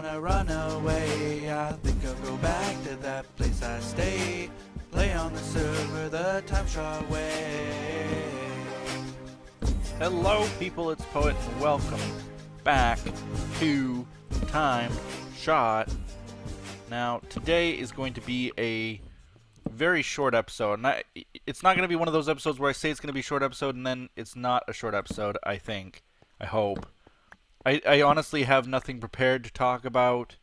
wanna run away. I think I'll go back to that place I stay. Play on the server the TimeShot way. Hello people, it's Poet and welcome back to TimeShot. Now today is going to be a very short episode. It's not going to be one of those episodes where I say it's going to be a short episode and then it's not a short episode, I hope. I honestly have nothing prepared to talk about,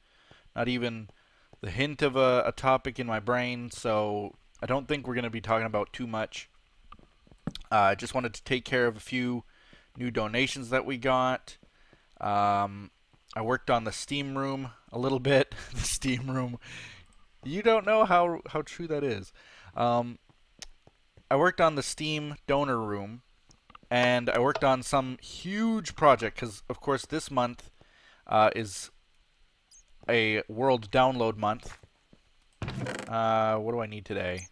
not even the hint of a topic in my brain, so I don't think we're going to be talking about too much. I just wanted to take care of a few new donations that we got. I worked on the Steam room a little bit. The Steam room. You don't know how true that is. I worked on the Steam donor room, and I worked on some huge project because, of course, this month is a world download month. What do I need today?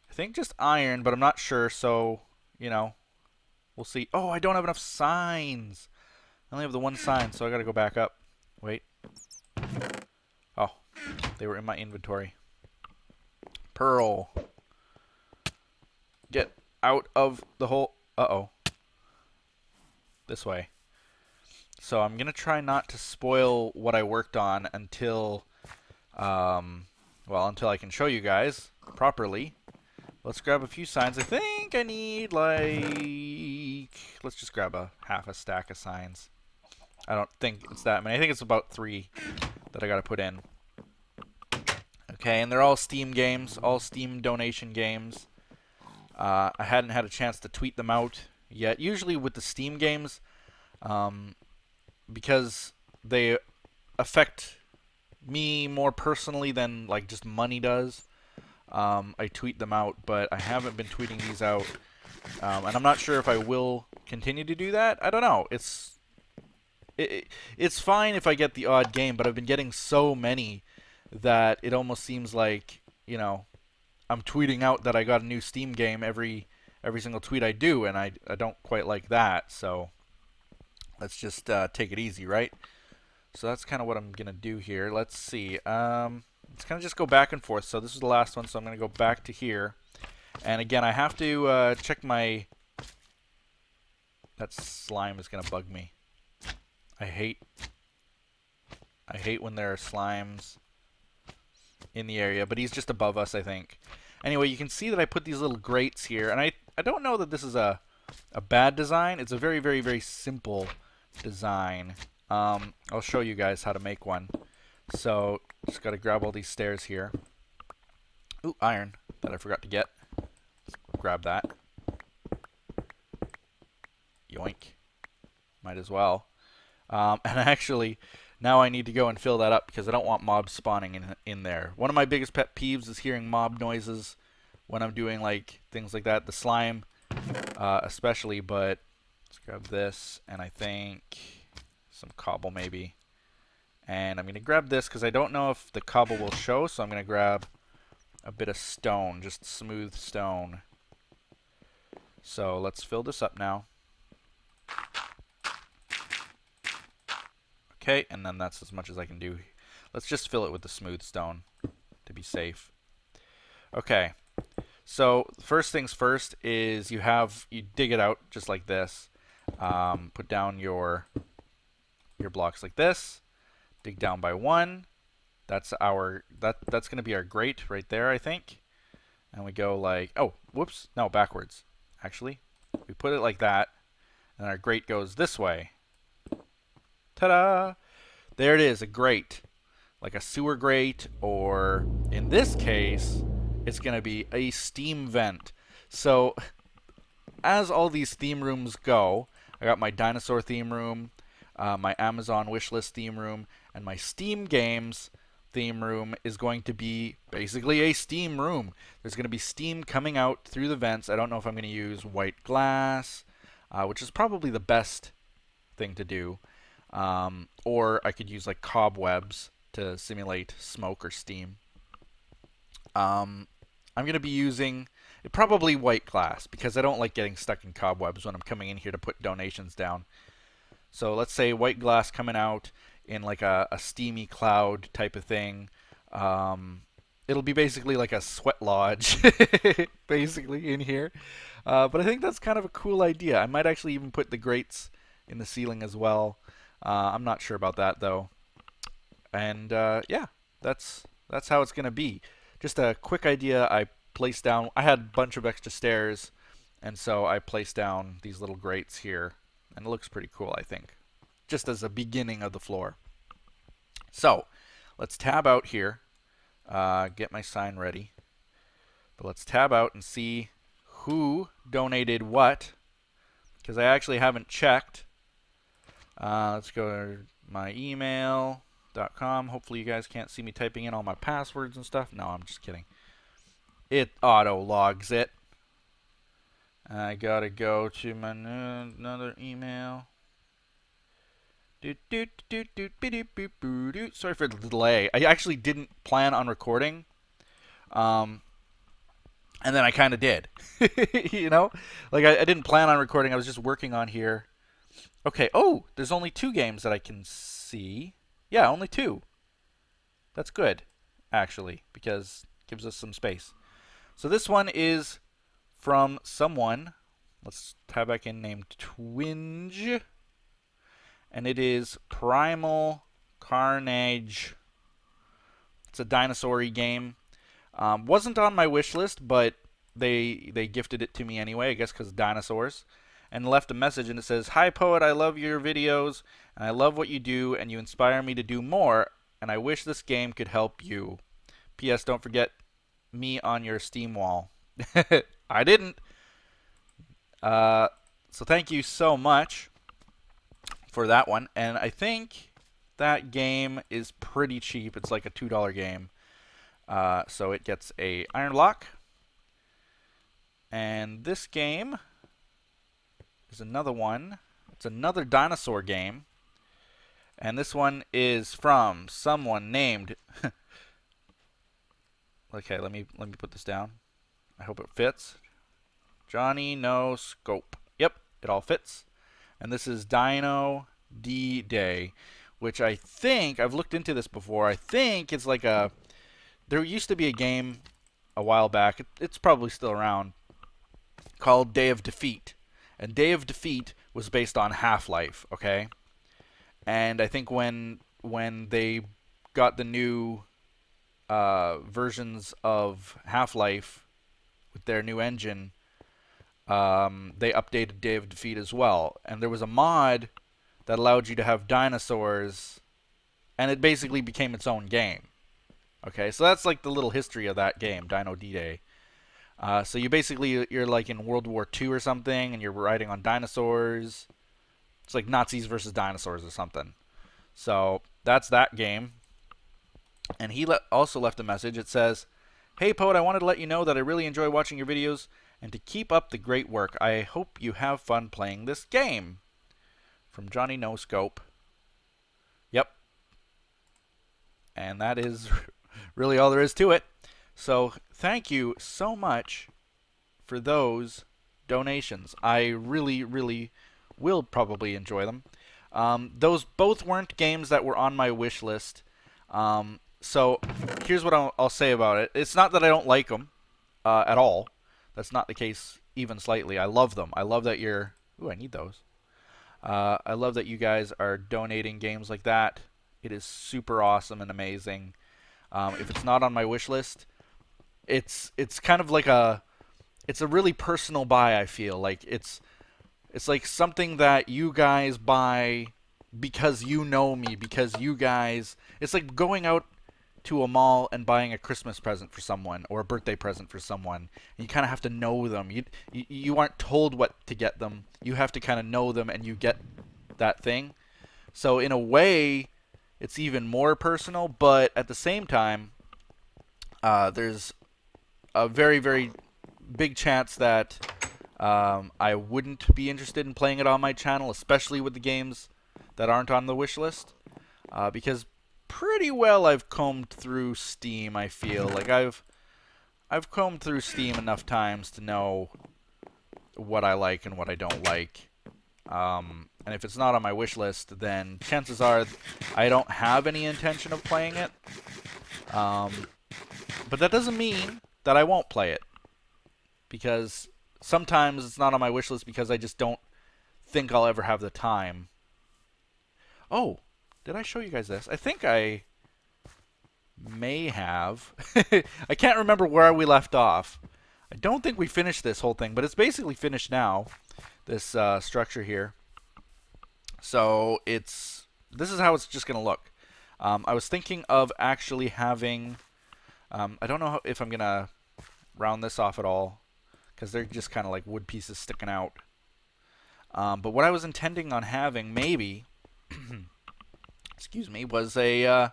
I think just iron, but I'm not sure, so, you know, we'll see. Oh, I don't have enough signs. I only have the one sign, so I gotta go back up. Wait. Oh, they were in my inventory. Pearl. Get out of the hole. Uh-oh. This way. So I'm gonna try not to spoil what I worked on until, well, until I can show you guys properly. Let's grab a few signs. I think I need, like, let's just grab half a stack of signs. I don't think it's that many. I think it's about 3 that I gotta put in. Okay, and they're all Steam games, all Steam donation games. I hadn't had a chance to tweet them out yet. Usually with the Steam games, because they affect me more personally than, like, just money does, I tweet them out, but I haven't been tweeting these out, and I'm not sure if I will continue to do that. I don't know. It's fine if I get the odd game, but I've been getting so many that it almost seems like, you know, I'm tweeting out that I got a new Steam game every single tweet I do, and I don't quite like that, so let's just take it easy, right? So that's kind of what I'm going to do here. Let's see. Let's kind of just go back and forth. So this is the last one, so I'm going to go back to here. And again, I have to check my... That slime is going to bug me. I hate when there are slimes in the area, but he's just above us, I think. Anyway, you can see that I put these little grates here, and I don't know that this is a bad design. It's a very, very, very simple design. I'll show you guys how to make one. So, just got to grab all these stairs here. Ooh, iron that I forgot to get. Let's grab that. Yoink. Might as well. And actually, now I need to go and fill that up because I don't want mobs spawning in there. One of my biggest pet peeves is hearing mob noises when I'm doing, like, things like that. The slime, especially, but let's grab this, and I think some cobble maybe. And I'm going to grab this because I don't know if the cobble will show, so I'm going to grab a bit of stone, just smooth stone. So let's fill this up now. Okay, and then that's as much as I can do. Let's just fill it with the smooth stone to be safe. Okay, so first things first is you dig it out just like this. Put down your blocks like this. Dig down by 1. That's going to be our grate right there, I think. And we go like, oh, whoops, no, backwards. Actually, we put it like that, and our grate goes this way. Ta-da! There it is, a grate, like a sewer grate, or in this case, it's going to be a steam vent. So, as all these theme rooms go, I got my dinosaur theme room, my Amazon wishlist theme room, and my Steam games theme room is going to be basically a steam room. There's going to be steam coming out through the vents. I don't know if I'm going to use white glass, which is probably the best thing to do. Or I could use like cobwebs to simulate smoke or steam. I'm going to be using probably white glass because I don't like getting stuck in cobwebs when I'm coming in here to put donations down. So let's say white glass coming out. in like a steamy cloud type of thing. It'll be basically like a sweat lodge, basically in here. But I think that's kind of a cool idea. I might actually even put the grates in the ceiling as well. I'm not sure about that though. And yeah, that's how it's gonna be. Just a quick idea. I placed down. I had a bunch of extra stairs, and so I placed down these little grates here, and it looks pretty cool, I think. Just as a beginning of the floor. So let's tab out here. Get my sign ready. But let's tab out and see who donated what, because I actually haven't checked. Let's go to my email.com. Hopefully you guys can't see me typing in all my passwords and stuff. No, I'm just kidding. It auto logs it. I gotta go to my another email. Sorry for the delay. I actually didn't plan on recording. And then I kind of did. You know? Like, I didn't plan on recording. I was just working on here. Okay. Oh, there's only 2 games that I can see. Yeah, only 2. That's good, actually, because it gives us some space. So this one is from someone. Let's tab back in, named Twinge. And it is Primal Carnage. It's a dinosaur-y game. Wasn't on my wish list, but they gifted it to me anyway, I guess because dinosaurs. And left a message, and it says, "Hi, Poet, I love your videos, and I love what you do, and you inspire me to do more, and I wish this game could help you. P.S. Don't forget me on your Steam wall." I didn't. So thank you so much for that one. And I think that game is pretty cheap. It's like a $2 game. So it gets a iron block. And this game is another one. It's another dinosaur game. And this one is from someone named okay, let me put this down. I hope it fits. Johnny No Scope. Yep, it all fits. And this is Dino D-Day, which I think, I've looked into this before, I think it's like a, there used to be a game a while back, it's probably still around, called Day of Defeat. And Day of Defeat was based on Half-Life, okay? And I think when they got the new versions of Half-Life with their new engine, they updated Day of Defeat as well. And there was a mod that allowed you to have dinosaurs, and it basically became its own game. Okay, so that's like the little history of that game, Dino D-Day. So you're like in World War II or something, and you're riding on dinosaurs. It's like Nazis versus dinosaurs or something. So that's that game. And he also left a message. It says, "Hey, Poet, I wanted to let you know that I really enjoy watching your videos, and to keep up the great work. I hope you have fun playing this game." From Johnny No Scope. Yep. And that is really all there is to it. So thank you so much for those donations. I really, really will probably enjoy them. Those both weren't games that were on my wish list. So here's what I'll say about it. It's not that I don't like them at all. That's not the case even slightly. I love them. I love that you're... Ooh, I need those. I love that you guys are donating games like that. It is super awesome and amazing. If it's not on my wish list, it's kind of like it's a really personal buy, I feel. Like it's like something that you guys buy because you know me, because you guys... It's like going out to a mall and buying a Christmas present for someone or a birthday present for someone. And you kind of have to know them. You aren't told what to get them. You have to kind of know them, and you get that thing. So in a way, it's even more personal, but at the same time, there's a very, very big chance that I wouldn't be interested in playing it on my channel, especially with the games that aren't on the wish list, because pretty well I've combed through Steam. I feel like I've combed through Steam enough times to know what I like and what I don't like. And if it's not on my wish list, then chances are I don't have any intention of playing it. But that doesn't mean that I won't play it. Because sometimes it's not on my wish list because I just don't think I'll ever have the time. Oh, did I show you guys this? I think I may have. I can't remember where we left off. I don't think we finished this whole thing, but it's basically finished now. This structure here. So this is how it's just gonna look. I was thinking of actually having. I don't know if I'm gonna round this off at all, because they're just kind of like wood pieces sticking out. But what I was intending on having, maybe, excuse me, was a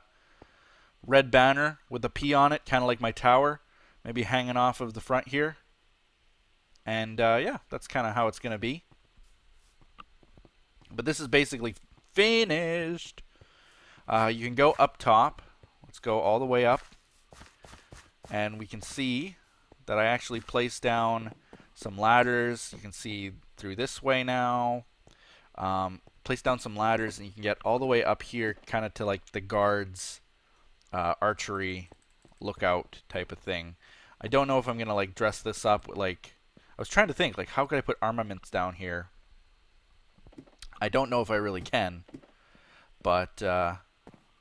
red banner with a P on it, kind of like my tower, maybe hanging off of the front here. And yeah, that's kind of how it's gonna be. But this is basically finished. You can go up top. Let's go all the way up. And we can see that I actually placed down some ladders. You can see through this way now. Place down some ladders, and you can get all the way up here, kind of to like the guards' archery lookout type of thing. I don't know if I'm gonna like dress this up with like. I was trying to think like how could I put armaments down here. I don't know if I really can, but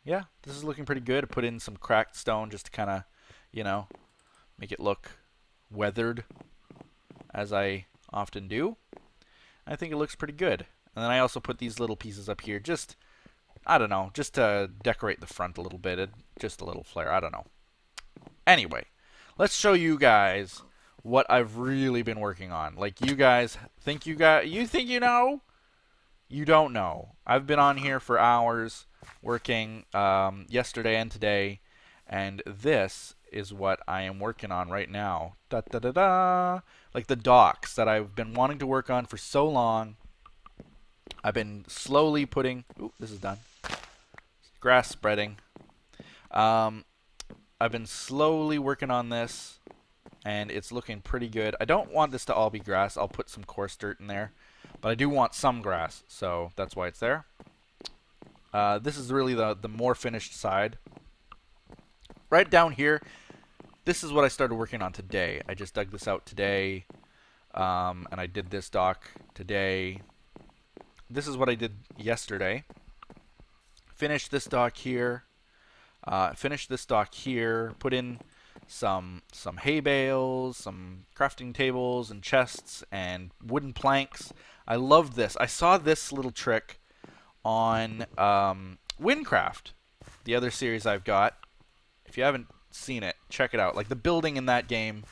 yeah, this is looking pretty good. I put in some cracked stone just to kind of, you know, make it look weathered, as I often do. I think it looks pretty good. And then I also put these little pieces up here, just, I don't know, just to decorate the front a little bit, just a little flair. I don't know. Anyway, let's show you guys what I've really been working on. Like you guys think you think you know. You don't know. I've been on here for hours working yesterday and today, and this is what I am working on right now. Da da da da! Like the docks that I've been wanting to work on for so long. I've been slowly putting. Ooh, this is done. Grass spreading. I've been slowly working on this, and it's looking pretty good. I don't want this to all be grass. I'll put some coarse dirt in there. But I do want some grass, so that's why it's there. This is really the more finished side. Right down here, this is what I started working on today. I just dug this out today, and I did this dock today. This is what I did yesterday. Finished this dock here. Finished this dock here. Put in some hay bales, some crafting tables and chests and wooden planks. I loved this. I saw this little trick on WyntrFrost, the other series I've got. If you haven't seen it, check it out. Like the building in that game,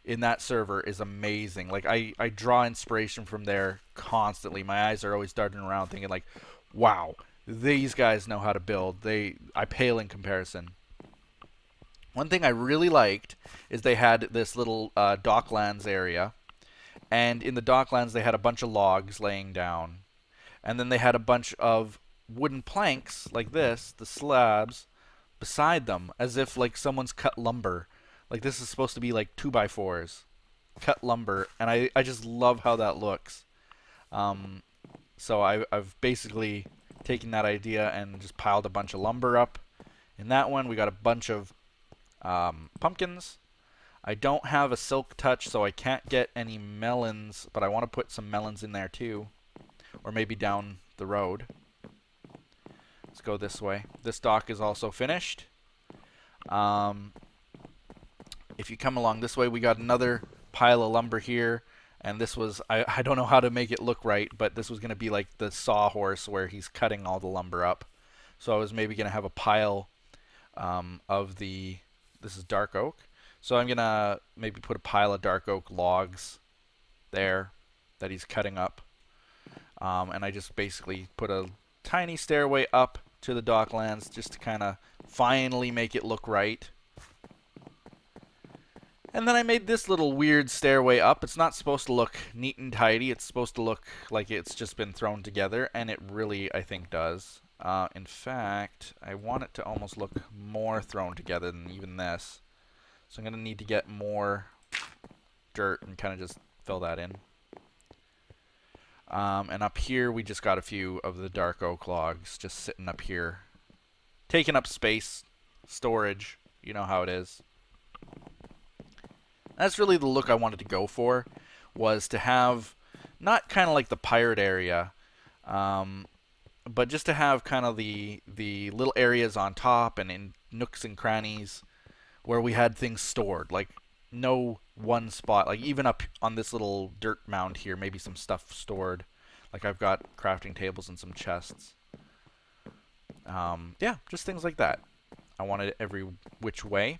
in that server, is amazing. Like I draw inspiration from there constantly. My eyes are always darting around thinking like, wow, these guys know how to build. I pale in comparison. One thing I really liked is they had this little docklands area. And in the docklands, they had a bunch of logs laying down. And then they had a bunch of wooden planks, like this, the slabs, beside them, as if like someone's cut lumber. Like this is supposed to be like 2x4s. Cut lumber. And I just love how that looks. So I've basically taken that idea and just piled a bunch of lumber up. In that one, we got a bunch of pumpkins. I don't have a silk touch, so I can't get any melons, but I want to put some melons in there too. Or maybe down the road. Let's go this way. This dock is also finished. If you come along this way, we got another pile of lumber here. And this was, I don't know how to make it look right, but this was going to be like the sawhorse where he's cutting all the lumber up. So I was maybe going to have a pile of the, this is dark oak. So I'm going to maybe put a pile of dark oak logs there that he's cutting up. And I just basically put a tiny stairway up to the docklands just to kind of finally make it look right. And then I made this little weird stairway up. It's not supposed to look neat and tidy. It's supposed to look like it's just been thrown together, and it really, I think, does. In fact, I want it to almost look more thrown together than even this. So I'm going to need to get more dirt and kind of just fill that in. And up here, we just got a few of the dark oak logs just sitting up here, taking up space, storage. You know how it is. That's really the look I wanted to go for, was to have not kind of like the pirate area, but just to have kind of the little areas on top and in nooks and crannies where we had things stored. Like no one spot, like even up on this little dirt mound here, maybe some stuff stored. Like I've got crafting tables and some chests. Yeah, just things like that. I wanted it every which way.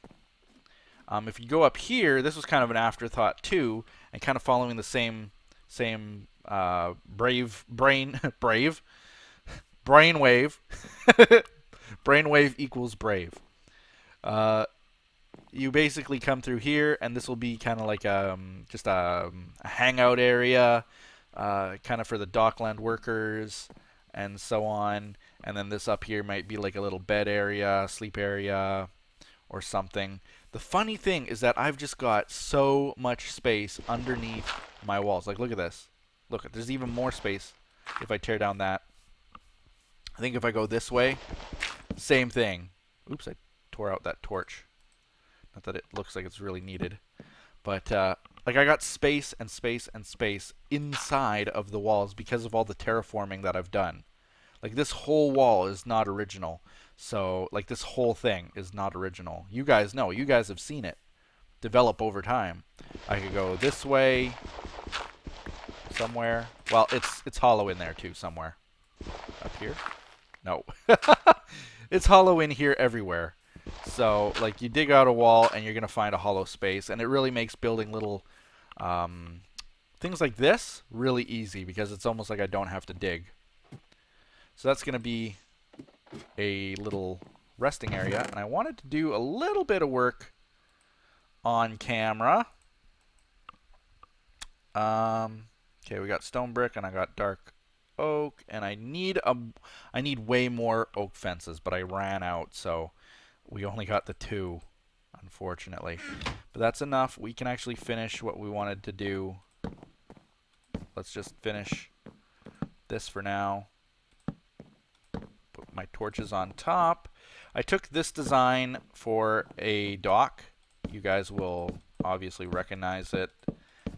If you go up here, this was kind of an afterthought too, and kind of following the same brainwave brainwave equals brave. You basically come through here, and this will be kind of like just a hangout area, kind of for the dockland workers and so on. And then this up here might be like a little bed area, sleep area, or something. The funny thing is that I've just got so much space underneath my walls. Like, look at this. Look, there's even more space if I tear down that. I think if I go this way, same thing. Oops, I tore out that torch. Not that it looks like it's really needed. But, like, I got space and space and space inside of the walls because of all the terraforming that I've done. Like, this whole wall is not original. So, like, this whole thing is not original. You guys know. You guys have seen it develop over time. I could go this way somewhere. Well, it's hollow in there, too, somewhere. Up here? No. It's hollow in here everywhere. So, like, you dig out a wall, and you're going to find a hollow space. And it really makes building little things like this really easy because it's almost like I don't have to dig. So that's going to be a little resting area, and I wanted to do a little bit of work on camera. Okay, we got stone brick, and I got dark oak, and I need way more oak fences, but I ran out, so we only got the 2, unfortunately. But that's enough. We can actually finish what we wanted to do. Let's just finish this for now. Put my torches on top. I took this design for a dock. You guys will obviously recognize it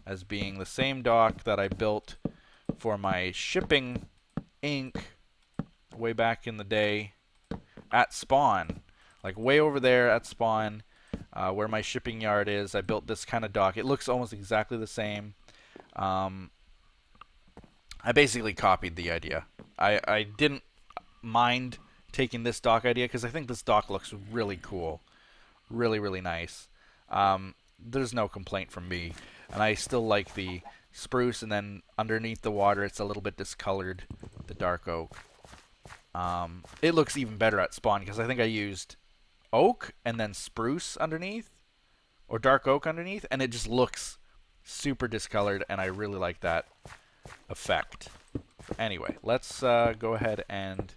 as being the same dock that I built for my shipping ink way back in the day at spawn. Like way over there at spawn, where my shipping yard is, I built this kind of dock. It looks almost exactly the same. I basically copied the idea. I didn't mind taking this dock idea because I think this dock looks really cool. Really, really nice. There's no complaint from me. And I still like the spruce, and then underneath the water it's a little bit discolored, the dark oak. It looks even better at spawn because I think I used oak and then spruce underneath, or dark oak underneath, and it just looks super discolored, and I really like that effect. Anyway, let's go ahead and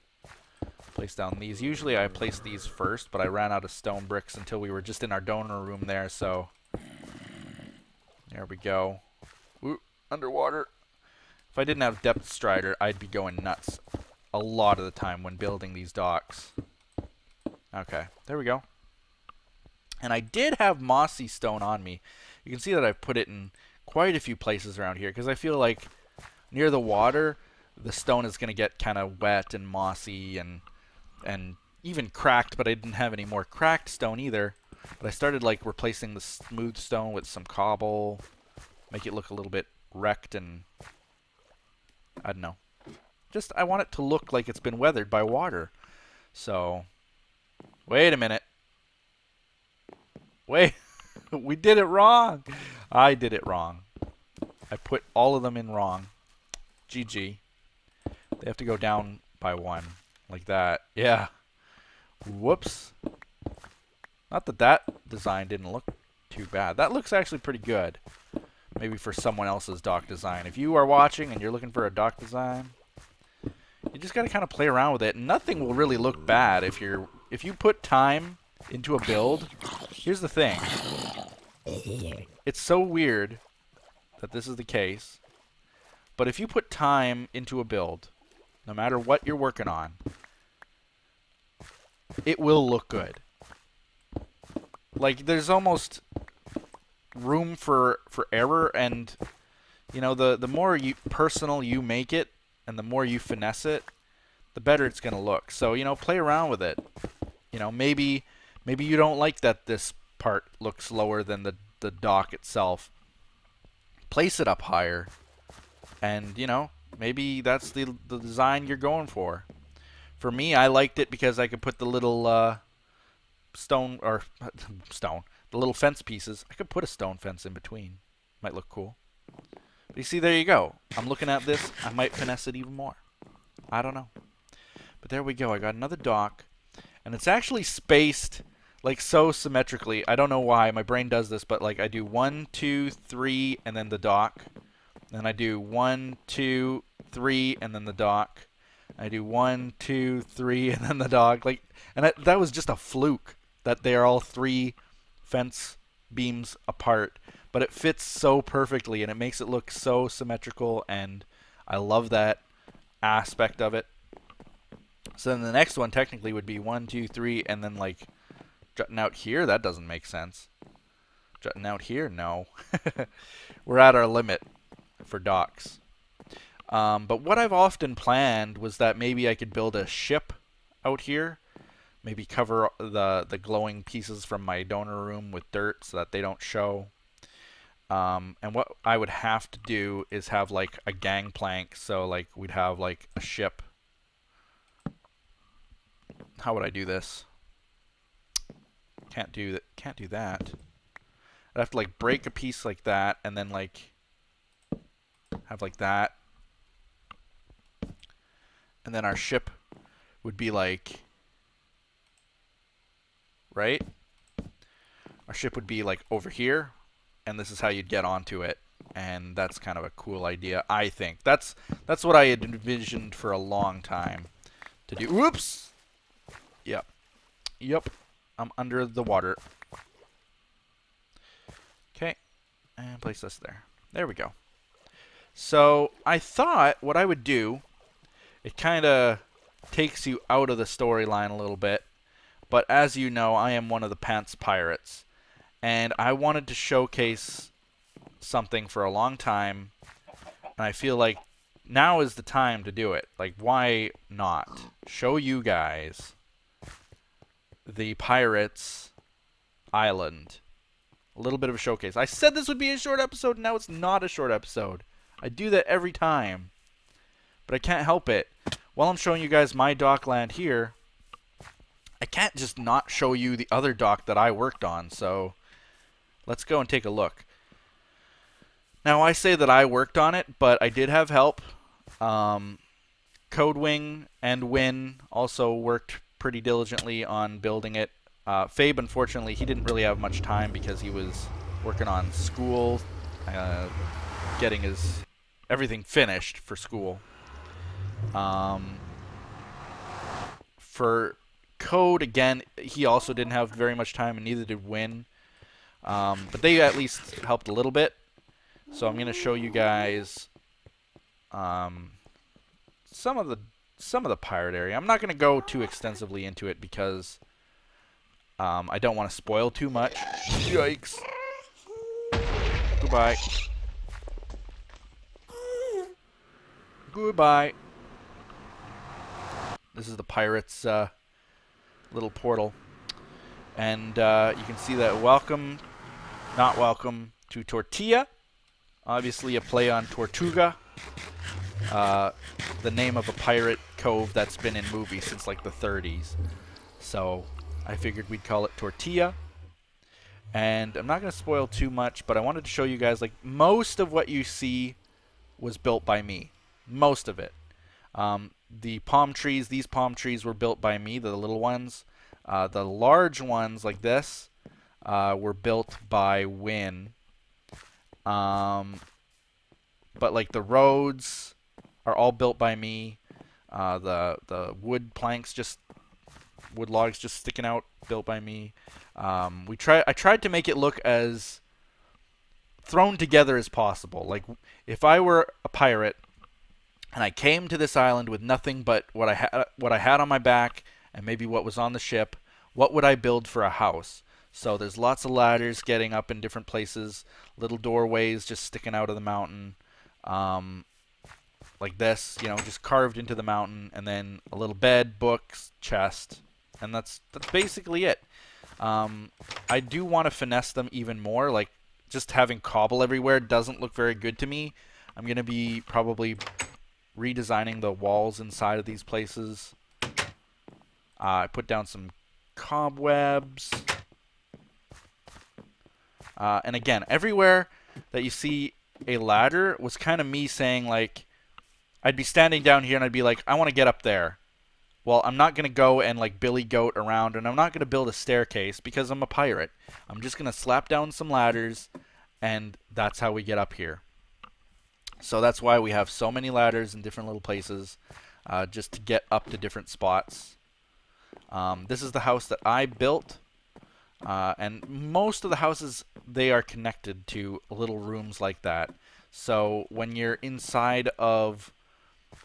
place down these. Usually I place these first, but I ran out of stone bricks until we were just in our donor room there, so there we go. Ooh, underwater. If I didn't have depth strider, I'd be going nuts a lot of the time when building these docks. Okay, there we go. And I did have mossy stone on me. You can see that I've put it in quite a few places around here because I feel like near the water, the stone is going to get kind of wet and mossy and even cracked, but I didn't have any more cracked stone either. But I started like replacing the smooth stone with some cobble, make it look a little bit wrecked, and I don't know. Just I want it to look like it's been weathered by water. So, wait a minute. Wait, we did it wrong. I did it wrong. I put all of them in wrong. GG. They have to go down by 1. Like that. Yeah. Whoops. Not that that design didn't look too bad. That looks actually pretty good. Maybe for someone else's dock design. If you are watching and you're looking for a dock design, you just got to kind of play around with it. Nothing will really look bad if you put time into a build. Here's the thing. It's so weird that this is the case, But if you put time into a build, no matter what you're working on, it will look good. Like, there's almost room for error, and you know, the more personal you make it and the more you finesse it, the better it's going to look. So, you know, play around with it. You know, maybe you don't like that this part looks lower than the dock itself. Place it up higher, and you know, maybe that's the design you're going for. For me, I liked it because I could put the little the little fence pieces. I could put a stone fence in between. Might look cool. But you see, there you go. I'm looking at this. I might finesse it even more. I don't know. But there we go. I got another dock. And it's actually spaced like so symmetrically. I don't know why. My brain does this, but like I do 1, 2, 3, and then the dock. Then I do 1, 2, 3, and then the dock. I do 1, 2, 3, and then the dock. Like, and that was just a fluke that they are all 3 fence beams apart. But it fits so perfectly, and it makes it look so symmetrical, and I love that aspect of it. So then the next one technically would be 1, 2, 3, and then like jutting out here. That doesn't make sense. Jutting out here, no. We're at our limit for docks. But what I've often planned was that maybe I could build a ship out here. Maybe cover the glowing pieces from my donor room with dirt so that they don't show. And what I would have to do is have like a gangplank, so like we'd have like a ship. How would I do this? Can't do that. I'd have to like break a piece like that, and then like have like that, and then our ship would be like, right? Our ship would be like over here. And this is how you'd get onto it, and that's kind of a cool idea, I think. That's what I had envisioned for a long time to do. Whoops! Yep. I'm under the water. Okay, and place this there. There we go. So I thought what I would do, it kind of takes you out of the storyline a little bit, but as you know, I am one of the Pants Pirates. And I wanted to showcase something for a long time, and I feel like now is the time to do it. Like, why not? Show you guys the Pirates Island. A little bit of a showcase. I said this would be a short episode, and now it's not a short episode. I do that every time, but I can't help it. While I'm showing you guys my dockland here, I can't just not show you the other dock that I worked on, so let's go and take a look. Now, I say that I worked on it, but I did have help. Codewing and Wyn also worked pretty diligently on building it. Fabe, unfortunately, he didn't really have much time because he was working on school, getting his everything finished for school. For Code, again, he also didn't have very much time, and neither did Wyn. But they at least helped a little bit. So I'm going to show you guys some of the pirate area. I'm not going to go too extensively into it because I don't want to spoil too much. Yikes. Goodbye. Goodbye. This is the pirates' little portal. And you can see that welcome, not welcome, to Tortilla. Obviously a play on Tortuga, the name of a pirate cove that's been in movies since like the 30s. So I figured we'd call it Tortilla. And I'm not going to spoil too much, but I wanted to show you guys, like, most of what you see was built by me. Most of it. The palm trees, these palm trees were built by me, the little ones. The large ones, like this, were built by Wyn. But, like, the roads are all built by me. The wood planks, wood logs just sticking out, built by me. I tried to make it look as thrown together as possible. Like, if I were a pirate and I came to this island with nothing but what I had on my back and maybe what was on the ship, what would I build for a house? So there's lots of ladders getting up in different places, little doorways just sticking out of the mountain, like this, just carved into the mountain, and then a little bed, books, chest, and that's basically it. I do want to finesse them even more. Like, just having cobble everywhere doesn't look very good to me. I'm going to be probably redesigning the walls inside of these places. I put down some cobwebs. And again, everywhere that you see a ladder was kind of me saying, like, I'd be standing down here and I'd be like, I want to get up there. Well, I'm not going to go and like Billy Goat around, and I'm not going to build a staircase because I'm a pirate. I'm just going to slap down some ladders, and that's how we get up here. So that's why we have so many ladders in different little places, just to get up to different spots. This is the house that I built, and most of the houses, they are connected to little rooms like that. So when you're inside of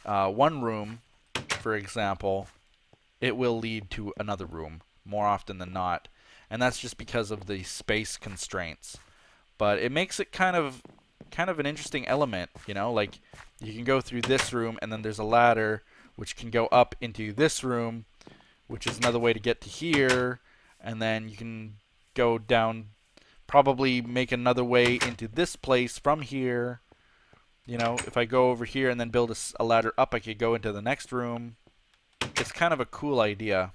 one room, for example, it will lead to another room more often than not, and that's just because of the space constraints. But it makes it kind of an interesting element, like you can go through this room and then there's a ladder which can go up into this room, which is another way to get to here, and then you can go down, probably make another way into this place from here. If I go over here and then build a ladder up, I could go into the next room. It's kind of a cool idea.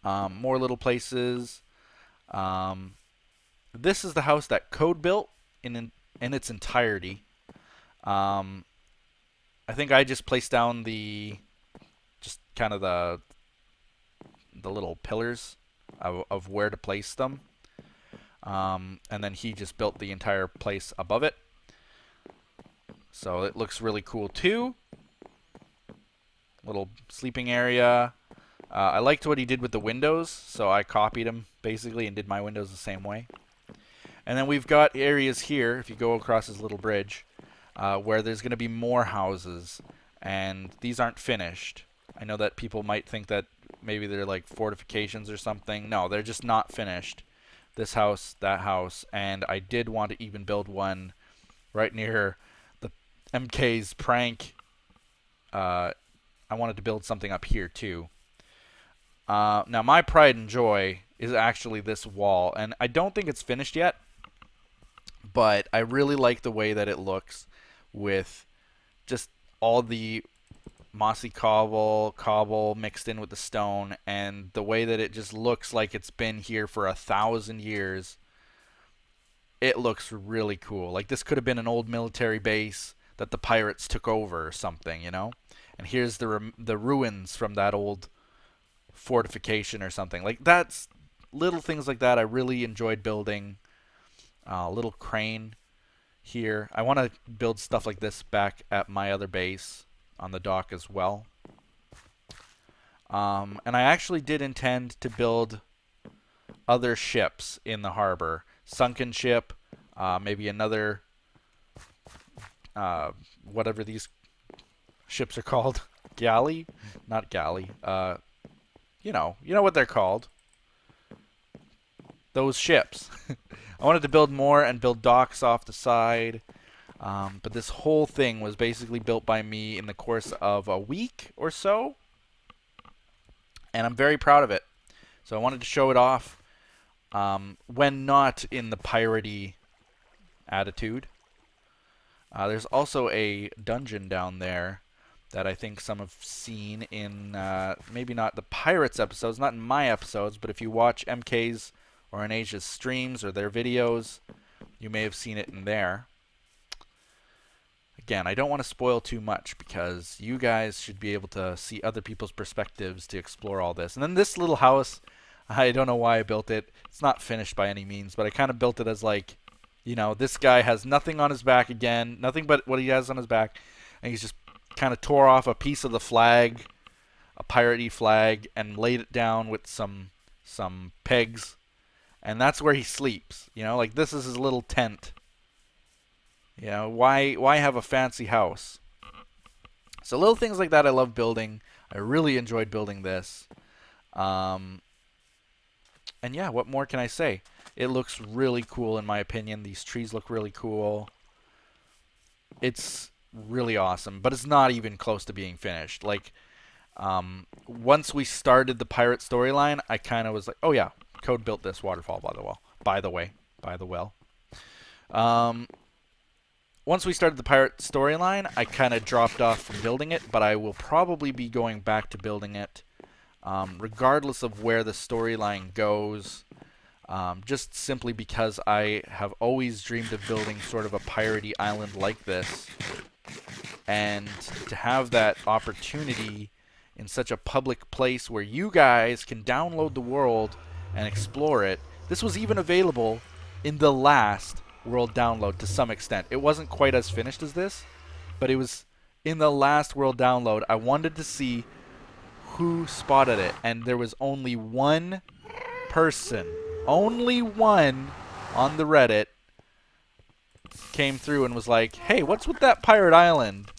More little places. This is the house that Code built in its entirety. I think I just placed down the little pillars of where to place them. And then he just built the entire place above it. So it looks really cool too. Little sleeping area. I liked what he did with the windows, so I copied him basically and did my windows the same way. And then we've got areas here, if you go across this little bridge, where there's going to be more houses, and these aren't finished. I know that people might think that maybe they're like fortifications or something. No, they're just not finished. This house, that house, and I did want to even build one right near the MK's prank. I wanted to build something up here too. Now my pride and joy is actually this wall, and I don't think it's finished yet, but I really like the way that it looks with just all the mossy cobble mixed in with the stone, and the way that it just looks like it's been here for 1,000 years. It looks really cool. Like, this could have been an old military base that the pirates took over or something, And here's the ruins from that old fortification or something. Like, that's little things like that I really enjoyed building. Little crane here. I want to build stuff like this back at my other base on the dock as well. And I actually did intend to build other ships in the harbor. Sunken ship, maybe another, whatever these ships are called. Galley? Not galley. You know what they're called. Those ships. I wanted to build more and build docks off the side. But this whole thing was basically built by me in the course of a week or so. And I'm very proud of it. So I wanted to show it off when not in the piratey attitude. There's also a dungeon down there that I think some have seen in maybe not the Pirates episodes, not in my episodes, but if you watch MK's or Anasia's streams or their videos, you may have seen it in there. Again, I don't want to spoil too much because you guys should be able to see other people's perspectives to explore all this. And then this little house, I don't know why I built it. It's not finished by any means, but I kind of built it as like, this guy has nothing on his back again, nothing but what he has on his back, and he's just kind of tore off a piece of the flag, a piratey flag, and laid it down with some pegs, and that's where he sleeps. You know, like this is his little tent. You know, why have a fancy house? So little things like that I love building. I really enjoyed building this. And yeah, what more can I say? It looks really cool in my opinion. These trees look really cool. It's really awesome, but it's not even close to being finished. Like, once we started the pirate storyline, I kind of was like, oh yeah, Code built this waterfall by the well. Once we started the pirate storyline, I kind of dropped off from building it, but I will probably be going back to building it, regardless of where the storyline goes. Just simply because I have always dreamed of building sort of a piratey island like this, and to have that opportunity in such a public place where you guys can download the world and explore it. This was even available in the last world download to some extent. It wasn't quite as finished as this, but it was in the last world download. I wanted to see who spotted it, and there was only one person, only one on the Reddit came through and was like, hey, what's with that pirate island?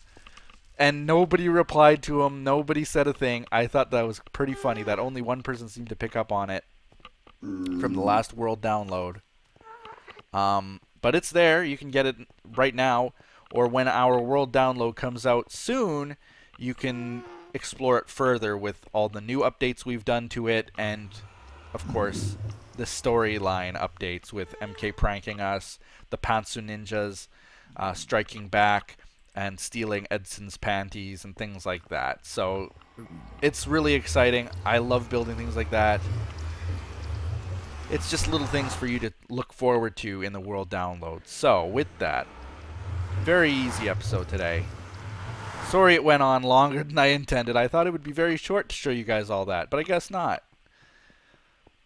And nobody replied to him. Nobody said a thing. I thought that was pretty funny that only one person seemed to pick up on it from the last world download. But it's there. You can get it right now, or when our world download comes out soon, you can explore it further with all the new updates we've done to it, and of course the storyline updates with MK pranking us, the Pantsu ninjas striking back and stealing Edson's panties and things like that. So it's really exciting. I love building things like that. It's just little things for you to look forward to in the world download. So with that, very easy episode today. Sorry it went on longer than I intended. I thought it would be very short to show you guys all that, but I guess not.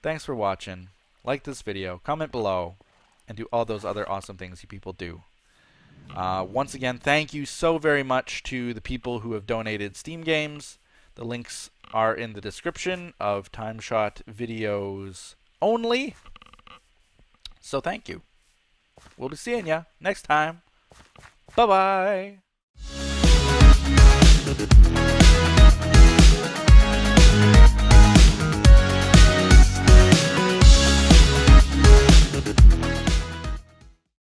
Thanks for watching. Like this video, comment below, and do all those other awesome things you people do. Once again, thank you so very much to the people who have donated Steam games. The links are in the description of TimeShot videos only. So thank you. We'll be seeing ya next time. Bye-bye.